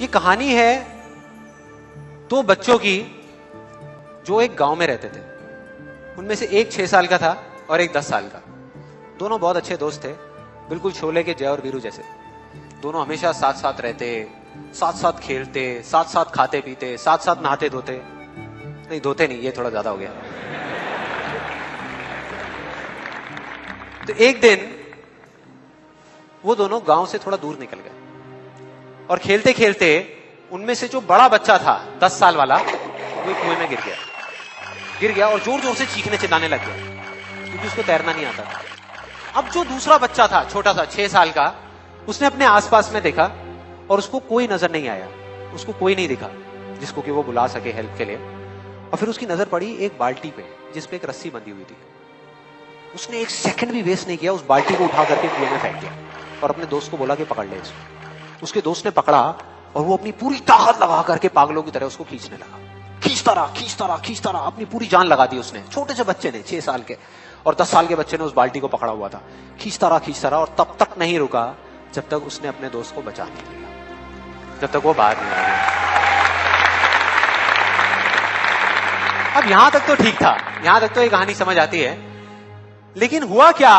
ये कहानी है दो बच्चों की जो एक गांव में रहते थे। उनमें से एक 6 साल का था और एक 10 साल का। दोनों बहुत अच्छे दोस्त थे, बिल्कुल शोले के जय और वीरू जैसे। दोनों हमेशा साथ साथ रहते, साथ साथ खेलते, साथ साथ खाते पीते, साथ साथ नहाते धोते। नहीं धोते नहीं, ये थोड़ा ज्यादा हो गया। तो एक दिन वो दोनों गांव से थोड़ा दूर निकल गए और खेलते खेलते उनमें से जो बड़ा बच्चा था 10 साल वाला, वो कुएं में गिर गया और जोर जोर से चीखने चिल्लाने लग गया क्योंकि उसको तैरना नहीं आता था। अब जो दूसरा बच्चा था छोटा सा 6 साल का, उसने अपने आसपास में देखा और उसको कोई नजर नहीं आया, उसको कोई नहीं दिखा जिसको कि वो बुला सके हेल्प के लिए। और फिर उसकी नजर पड़ी एक बाल्टी पे जिसपे एक रस्सी बंधी हुई थी। उसने एक सेकंड भी वेस्ट नहीं किया, उस बाल्टी को उठा करके कुएं में फेंक दिया और अपने दोस्त को बोला कि पकड़ ले इसको। उसके दोस्त ने पकड़ा और वो अपनी पूरी ताकत लगा करके पागलों की तरह उसको खींचने लगा। खींचता रहा, अपनी पूरी जान लगा दी उसने। छोटे से बच्चे ने, 6 साल के और 10 साल के बच्चे ने उस बाल्टी को पकड़ा हुआ था। खींचता रहा और तब तक नहीं रुका जब तक उसने अपने दोस्त को बचा नहीं लिया, जब तक वो बाहर नहीं आया। अब यहां तक तो ठीक था, यहां तक तो ये कहानी समझ आती है। लेकिन हुआ क्या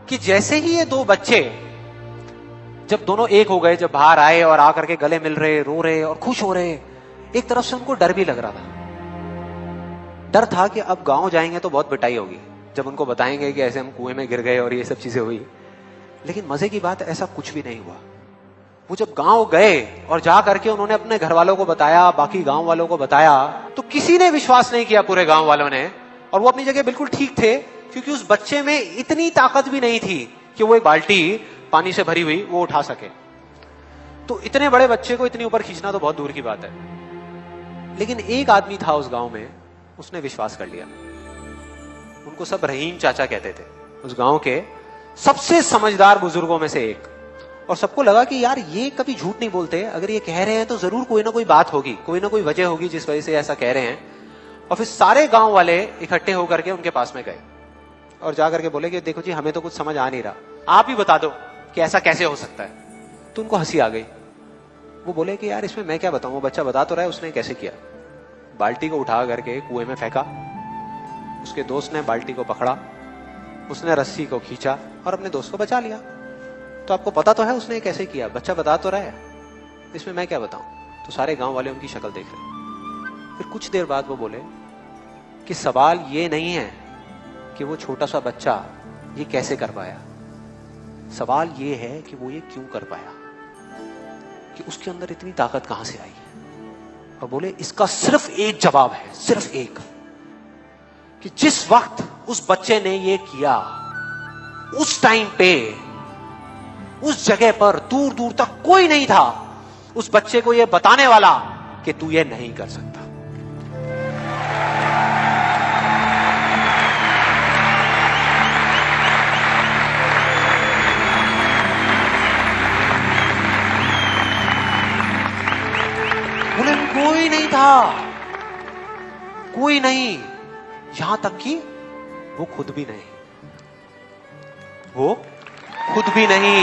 कि जैसे ही ये दो बच्चे जब दोनों एक हो गए, जब बाहर आए और आकर के गले मिल रहे, रो रहे और खुश हो रहे, एक तरफ से उनको डर भी लग रहा था। डर था कि अब गांव जाएंगे तो बहुत पिटाई होगी जब उनको बताएंगे कि ऐसे हम कुएं में गिर गए और ये सब चीजें हुई। लेकिन मजे की बात, ऐसा कुछ भी नहीं हुआ। वो जब गांव गए और जा करके उन्होंने अपने घर वालों को बताया, बाकी गांव वालों को बताया, तो किसी ने विश्वास नहीं किया, पूरे गांव वालों ने। और वो अपनी जगह बिल्कुल ठीक थे क्योंकि उस बच्चे में इतनी ताकत भी नहीं थी कि वो एक बाल्टी पानी से भरी हुई वो उठा सके। तो इतने बड़े बच्चे को इतनी ऊपर खींचना तो बहुत दूर की बात है। लेकिन एक आदमी था उस गांव में, उसने विश्वास कर लिया। उनको सब रहीम चाचा कहते थे, उस गांव के सबसे समझदार बुजुर्गों में से एक। और सबको लगा कि यार ये कभी झूठ नहीं बोलते, अगर ये कह रहे हैं तो जरूर कोई ना कोई बात होगी, कोई ना कोई वजह होगी जिस वजह से ऐसा कह रहे हैं। और फिर सारे गांव वाले इकट्ठे होकर के उनके पास में गए और जाकर के बोले कि देखो जी, हमें तो कुछ समझ आ नहीं रहा, आप ही बता दो कि ऐसा कैसे हो सकता है। तो उनको हंसी आ गई। वो बोले कि यार इसमें मैं क्या बताऊं, वो बच्चा बता तो रहा है उसने कैसे किया। बाल्टी को उठा करके कुएं में फेंका, उसके दोस्त ने बाल्टी को पकड़ा, उसने रस्सी को खींचा और अपने दोस्त को बचा लिया। तो आपको पता तो है उसने कैसे किया, बच्चा बता तो रहा है, इसमें मैं क्या बताऊं। तो सारे गांव वाले उनकी शक्ल देख रहे। फिर कुछ देर बाद वो बोले कि सवाल ये नहीं है कि वो छोटा सा बच्चा ये कैसे कर पाया, सवाल ये है कि वो ये क्यों कर पाया, कि उसके अंदर इतनी ताकत कहां से आई। और बोले इसका सिर्फ एक जवाब है, सिर्फ एक, कि जिस वक्त उस बच्चे ने ये किया, उस टाइम पे उस जगह पर दूर दूर तक कोई नहीं था उस बच्चे को ये बताने वाला कि तू ये नहीं कर सकता। बोले कोई नहीं था, कोई नहीं, यहां तक कि वो खुद भी नहीं, वो खुद भी नहीं।